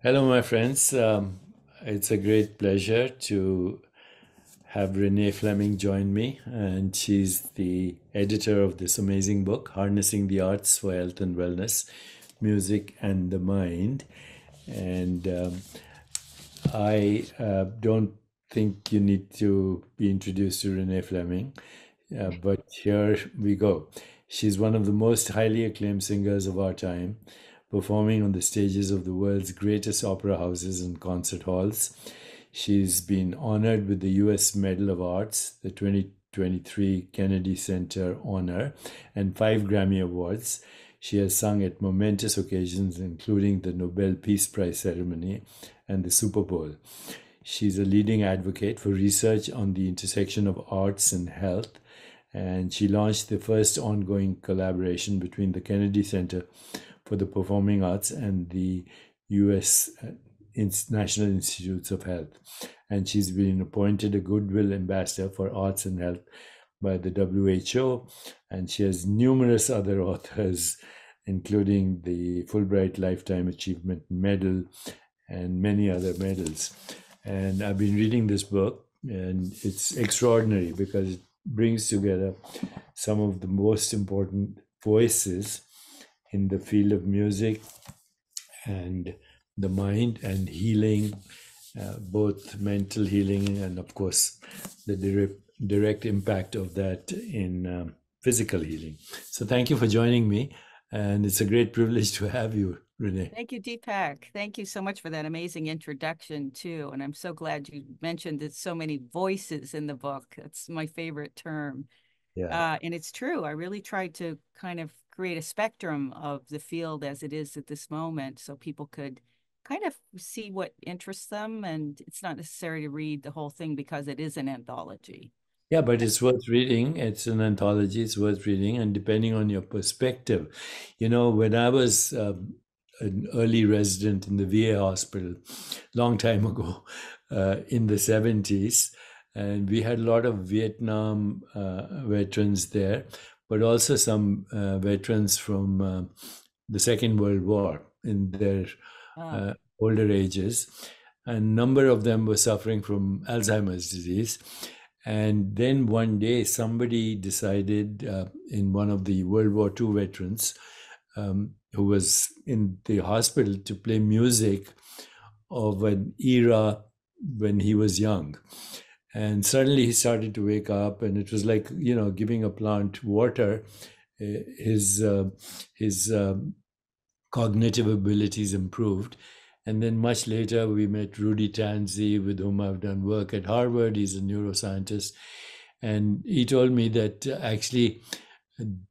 Hello, my friends. It's a great pleasure to have Renée Fleming join me, and she's the editor of this amazing book, Harnessing the Arts for Health and Wellness, Music and the Mind. And I don't think you need to be introduced to Renée Fleming, but here we go. She's one of the most highly acclaimed singers of our time, performing on the stages of the world's greatest opera houses and concert halls. She's been honored with the U.S. Medal of Arts, the 2023 Kennedy Center Honor, and 5 Grammy Awards. She has sung at momentous occasions, including the Nobel Peace Prize ceremony and the Super Bowl. She's a leading advocate for research on the intersection of arts and health, and she launched the first ongoing collaboration between the Kennedy Center for the Performing Arts and the U.S. National Institutes of Health. And she's been appointed a Goodwill Ambassador for Arts and Health by the WHO, and she has numerous other authors, including the Fulbright Lifetime Achievement Medal and many other medals. And I've been reading this book, and it's extraordinary because it brings together some of the most important voices in the field of music and the mind and healing, both mental healing and, of course, the direct impact of that in physical healing. So thank you for joining me. And it's a great privilege to have you, Renée. Thank you, Deepak. Thank you so much for that amazing introduction, too. And I'm so glad you mentioned that so many voices in the book. That's my favorite term. Yeah. And it's true. I really tried to kind of create a spectrum of the field as it is at this moment so people could kind of see what interests them. And it's not necessary to read the whole thing because it is an anthology. Yeah, but it's worth reading. It's an anthology. It's worth reading. And depending on your perspective, when I was an early resident in the VA hospital, long time ago, in the 70s, and we had a lot of Vietnam veterans there, but also some veterans from the Second World War in their older ages. And a number of them were suffering from Alzheimer's disease. And then one day, somebody decided, in one of the World War II veterans who was in the hospital, to play music of an era when he was young. And suddenly he started to wake up, and it was like, giving a plant water. His cognitive abilities improved. And then much later, we met Rudy Tanzi, with whom I've done work at Harvard. He's a neuroscientist. And he told me that actually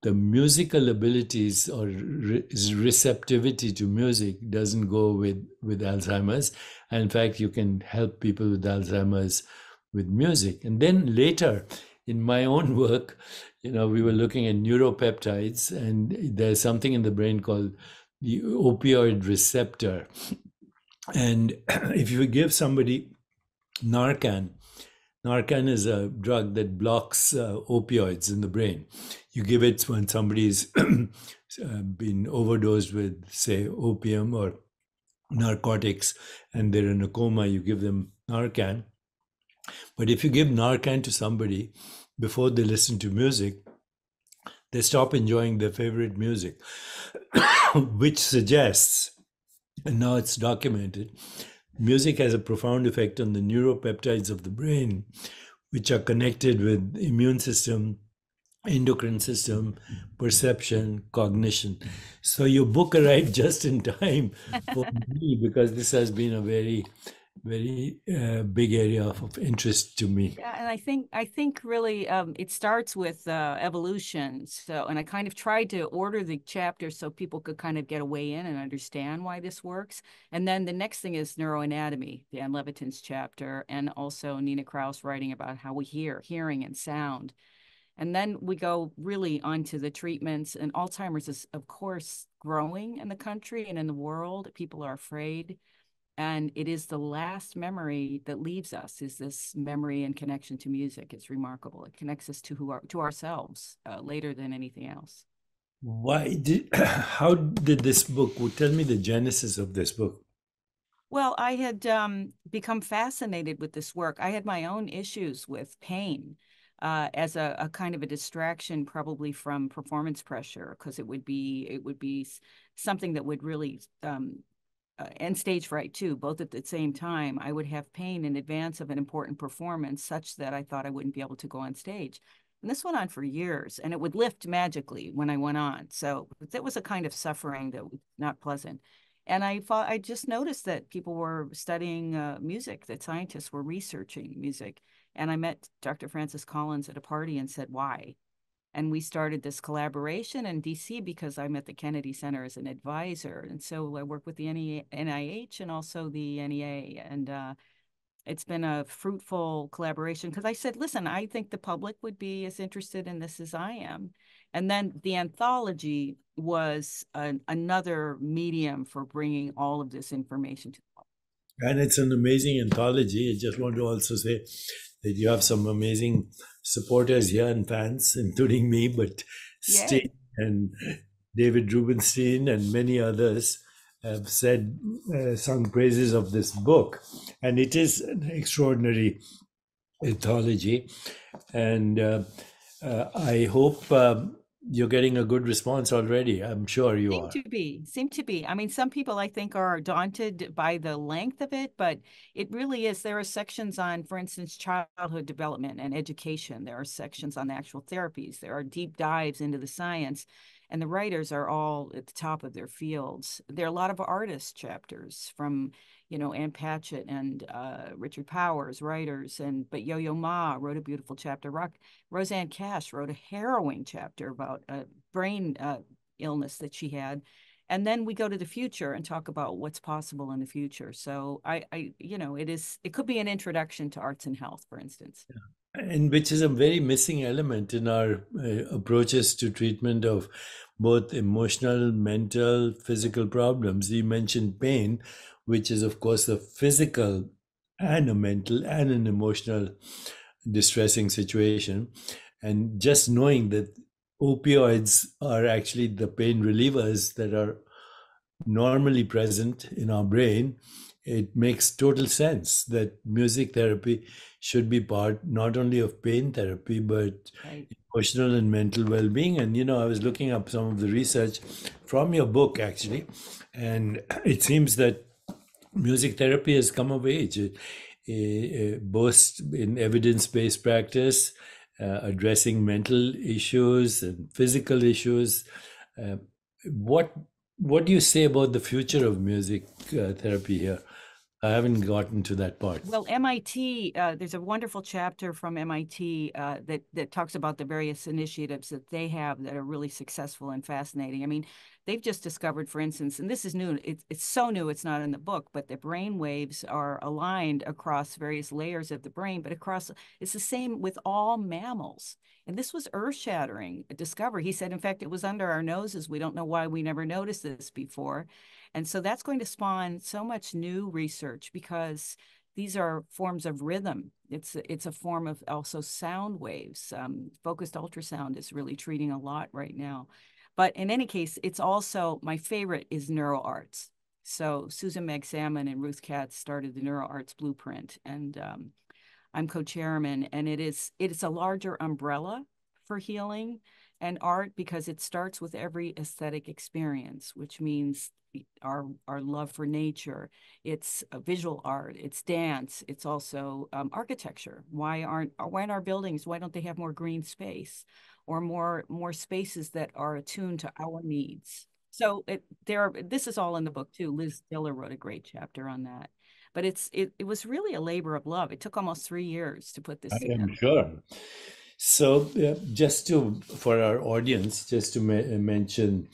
the musical abilities or receptivity to music doesn't go with Alzheimer's. And in fact, you can help people with Alzheimer's with music. And then later, in my own work, we were looking at neuropeptides, and there's something in the brain called the opioid receptor. And if you give somebody Narcan is a drug that blocks opioids in the brain. You give it when somebody's been overdosed with, say, opium or narcotics, and they're in a coma, you give them Narcan. But if you give Narcan to somebody before they listen to music, they stop enjoying their favorite music, which suggests, and now it's documented, music has a profound effect on the neuropeptides of the brain, which are connected with immune system, endocrine system, perception, cognition. So your book arrived just in time for me, because this has been a very, very big area of interest to me. Yeah, and I think really it starts with evolution. So, and I kind of tried to order the chapters so people could kind of get a way in and understand why this works. And then the next thing is neuroanatomy, Dan Levitin's chapter, and also Nina Kraus writing about how we hear, hearing and sound. And then we go really onto the treatments, and Alzheimer's is, of course, growing in the country and in the world. People are afraid. And it is the last memory that leaves us, is this memory and connection to music. It's remarkable. It connects us to to ourselves later than anything else. How did this book, tell me the genesis of this book. Well, I had become fascinated with this work. I had my own issues with pain as a kind of a distraction, probably from performance pressure, because it would be something that would really and stage fright too, both at the same time. I would have pain in advance of an important performance, such that I thought I wouldn't be able to go on stage. And this went on for years, and it would lift magically when I went on. So that was a kind of suffering that was not pleasant. And I just noticed that people were studying music, that scientists were researching music. And I met Dr. Francis Collins at a party and said, why? And we started this collaboration in DC because I'm at the Kennedy Center as an advisor. And so I work with the NIH and also the NEA. And it's been a fruitful collaboration because I said, listen, I think the public would be as interested in this as I am. And then the anthology was another medium for bringing all of this information to the public. And it's an amazing anthology. I just want to also say that you have some amazing supporters here and fans, including me, but Sting Yay. and David Rubenstein and many others have said, sung praises of this book. And it is an extraordinary anthology. And I hope you're getting a good response already. I'm sure you are. Seem to be. I mean, some people I think are daunted by the length of it, but it really is. There are sections on, for instance, childhood development and education. There are sections on the actual therapies. There are deep dives into the science, and the writers are all at the top of their fields. There are a lot of artist chapters from, Ann Patchett and Richard Powers, writers, but Yo-Yo Ma wrote a beautiful chapter. Roseanne Cash wrote a harrowing chapter about brain illness that she had. And then we go to the future and talk about what's possible in the future. So it could be an introduction to arts and health, for instance. And which is a very missing element in our approaches to treatment of both emotional, mental, physical problems. You mentioned pain, which is, of course, a physical and a mental and an emotional distressing situation. And just knowing that opioids are actually the pain relievers that are normally present in our brain, it makes total sense that music therapy should be part not only of pain therapy, but Right. emotional and mental well being. And, I was looking up some of the research from your book, actually, and it seems that music therapy has come of age. Both in evidence based practice, addressing mental issues and physical issues. Uh, what what do you say about the future of music therapy here? I haven't gotten to that part. Well, MIT, there's a wonderful chapter from MIT that talks about the various initiatives that they have that are really successful and fascinating. I mean, they've just discovered, for instance, and this is new, it's so new it's not in the book, but the brain waves are aligned across various layers of the brain, but it's the same with all mammals. And this was earth-shattering discovery. He said, in fact, it was under our noses. We don't know why we never noticed this before. And so that's going to spawn so much new research because these are forms of rhythm. It's a form of also sound waves. Focused ultrasound is really treating a lot right now. But in any case, it's also, my favorite is neuroarts. So Susan Meg Salmon and Ruth Katz started the NeuroArts Blueprint, and I'm co-chairman, and it is a larger umbrella for healing and art because it starts with every aesthetic experience, which means our love for nature. It's visual art, it's dance, it's also architecture. Why aren't our buildings? Why don't they have more green space, or more spaces that are attuned to our needs? So this is all in the book too. Liz Diller wrote a great chapter on that. But it was really a labor of love. It took almost 3 years to put this I am together. sure. So, just for our audience, just to mention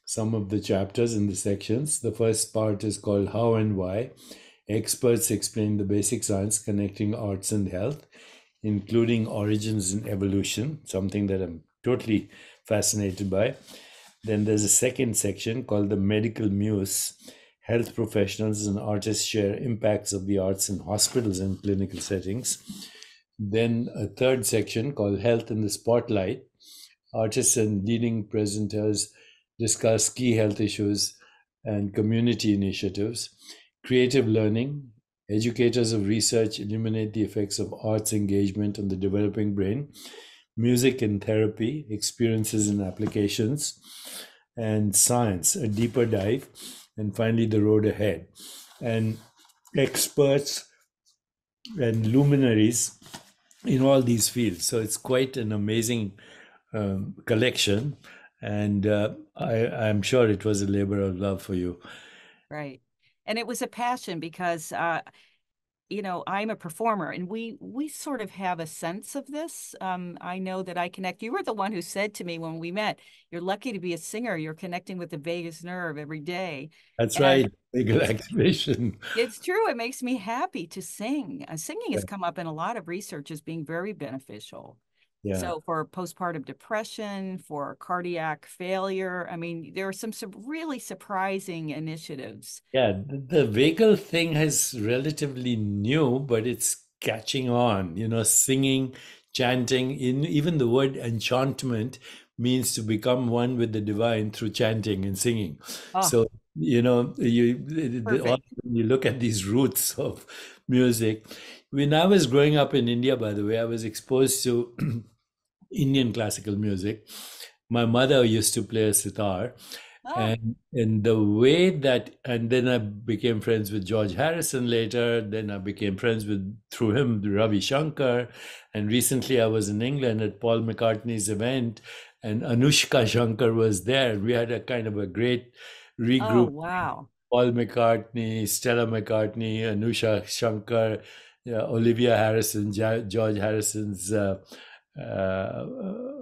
some of the chapters in the sections. The first part is called How and Why. Experts explain the basic science connecting arts and health. including origins and evolution, something that I'm totally fascinated by. Then there's a second section called the Medical Muse. Health professionals and artists share impacts of the arts in hospitals and clinical settings. Then a third section called Health in the Spotlight. Artists and leading presenters discuss key health issues and community initiatives. Creative learning. Educators of research illuminate the effects of arts engagement on the developing brain. Music and therapy, experiences and applications. And science, a deeper dive. And finally, the road ahead. And experts and luminaries in all these fields. So it's quite an amazing collection. And I'm sure it was a labor of love for you. Right. And it was a passion because I'm a performer and we sort of have a sense of this. I know that I connect. You were the one who said to me when we met, you're lucky to be a singer. You're connecting with the vagus nerve every day. That's And right. Legal it's activation. it's true. It makes me happy to sing. Singing has come up in a lot of research as being very beneficial. Yeah. So for postpartum depression, for cardiac failure, I mean, there are some really surprising initiatives. Yeah, the vehicle thing is relatively new, but it's catching on. Singing, chanting, in even the word enchantment means to become one with the divine through chanting and singing. Oh, So, perfect. when you look at these roots of music. When I was growing up in India, by the way, I was exposed to Indian classical music. My mother used to play a sitar, Oh, and the way that, and then I became friends with George Harrison later. Then I became friends with, through him, Ravi Shankar. And recently I was in England at Paul McCartney's event, and Anushka Shankar was there. We had a kind of a great oh, regroup. wow. Paul McCartney, Stella McCartney, Anusha Shankar, yeah, Olivia Harrison, George Harrison's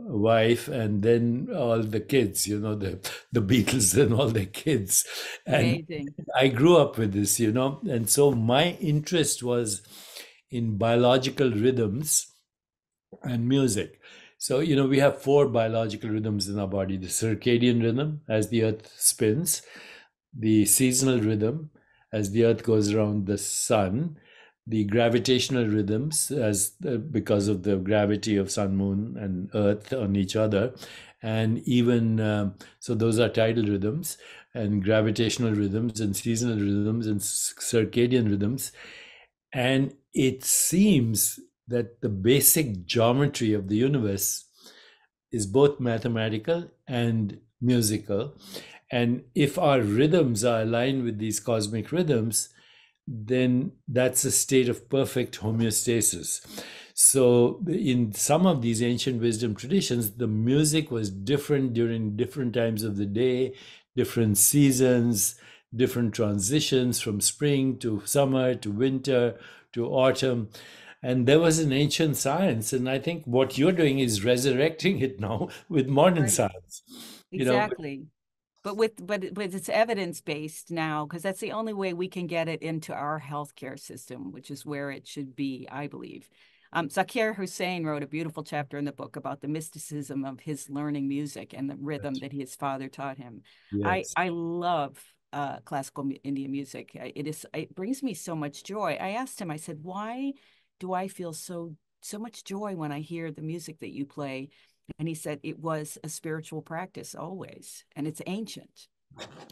wife, and then all the kids, the Beatles and all their kids. And Amazing. I grew up with this, and so my interest was in biological rhythms and music. So, we have four biological rhythms in our body: the circadian rhythm, as the earth spins, the seasonal rhythm, as the earth goes around the sun, the gravitational rhythms, as because of the gravity of sun, moon, and earth on each other, and even so those are tidal rhythms, and gravitational rhythms, and seasonal rhythms, and circadian rhythms. And it seems that the basic geometry of the universe is both mathematical and musical. And if our rhythms are aligned with these cosmic rhythms, then that's a state of perfect homeostasis. So, in some of these ancient wisdom traditions, the music was different during different times of the day, different seasons, different transitions from spring to summer to winter to autumn. And there was an ancient science. And I think what you're doing is resurrecting it now with modern Right. science. You know, Exactly. But it's evidence based now because that's the only way we can get it into our healthcare system, which is where it should be, I believe. Zakir Hussain wrote a beautiful chapter in the book about the mysticism of his learning music and the rhythm that his father taught him. yes. I love classical Indian music. It brings me so much joy. I asked him, I said, why do I feel so much joy when I hear the music that you play? And he said it was a spiritual practice always, and it's ancient.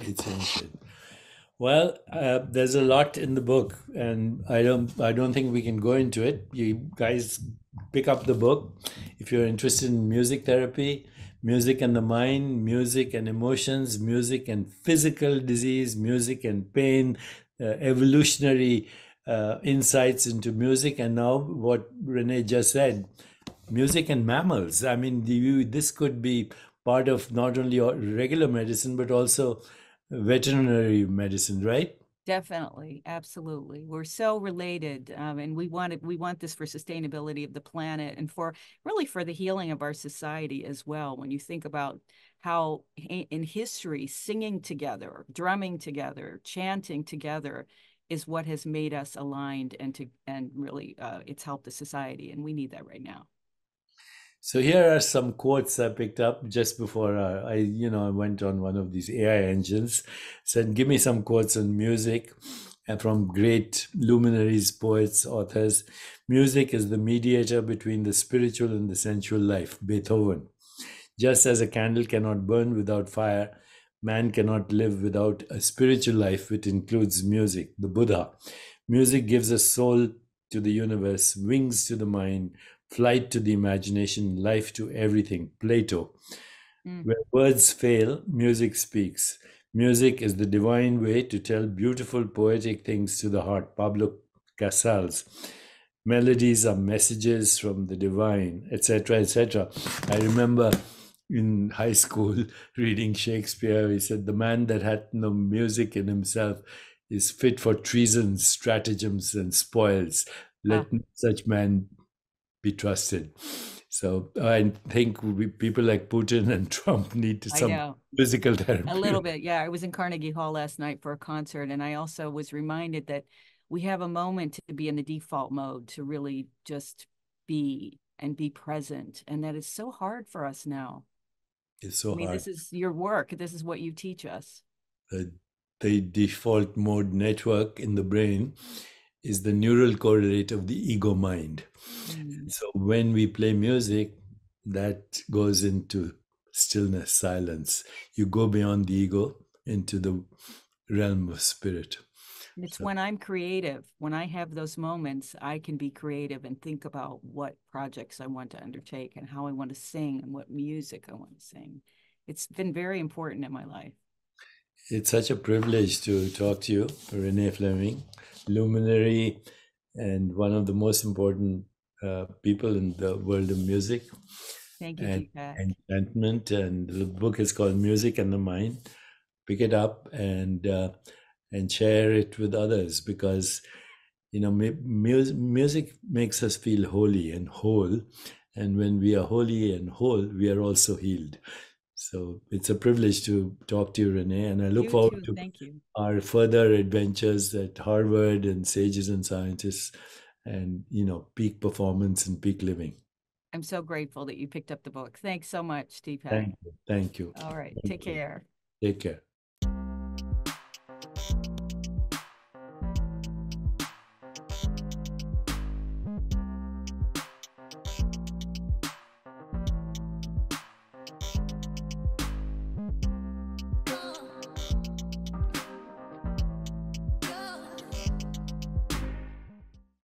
It's ancient. Well, there's a lot in the book, and I don't think we can go into it. You guys pick up the book if you're interested in music therapy, music and the mind, music and emotions, music and physical disease, music and pain, evolutionary insights into music, and now what Renee just said, music and mammals. I mean, this could be part of not only regular medicine but also veterinary medicine, right? Definitely, absolutely. We're so related, and we want this for sustainability of the planet and for really for the healing of our society as well. When you think about how in history, singing together, drumming together, chanting together is what has made us aligned and really it's helped the society, and we need that right now. So here are some quotes I picked up just before I went on one of these AI engines. Said, give me some quotes on music and from great luminaries, poets, authors. Music is the mediator between the spiritual and the sensual life. Beethoven. Just as a candle cannot burn without fire, man cannot live without a spiritual life, which includes music. The Buddha. Music gives a soul to the universe, wings to the mind, flight to the imagination, life to everything. Plato. Mm. Where words fail, music speaks. Music is the divine way to tell beautiful poetic things to the heart. Pablo Casals. Melodies are messages from the divine, etc., etc. I remember in high school reading Shakespeare. He said, the man that hath no music in himself is fit for treasons, stratagems, and spoils. Ah, Let no such man be trusted. So I think people like Putin and Trump need I some know. physical A little therapy. bit. Yeah. I was in Carnegie Hall last night for a concert, and I also was reminded that we have a moment to be in the default mode, to really just be and be present. And that is so hard for us now. It's I so mean, hard. this is your work, this is what you teach us. Uh, the default mode network in the brain is the neural correlate of the ego mind. Mm. So when we play music, that goes into stillness, silence. You go beyond the ego into the realm of spirit. It's So when I'm creative, when I have those moments, I can be creative and think about what projects I want to undertake and how I want to sing and what music I want to sing. It's been very important in my life. it's such a privilege to talk to you, Renée Fleming, luminary and one of the most important people in the world of music Thank you, and Deepak. enchantment. And the book is called Music and the Mind. Pick it up and share it with others because music makes us feel holy and whole, and when we are holy and whole, we are also healed. So it's a privilege to talk to you, Renee, and I look You forward too. to Thank you. our further adventures at Harvard and Sages and Scientists, and peak performance and peak living. I'm so grateful that you picked up the book. Thanks so much, Deepak. Thank you. Thank you. All right. Thank Take you. care. Take care.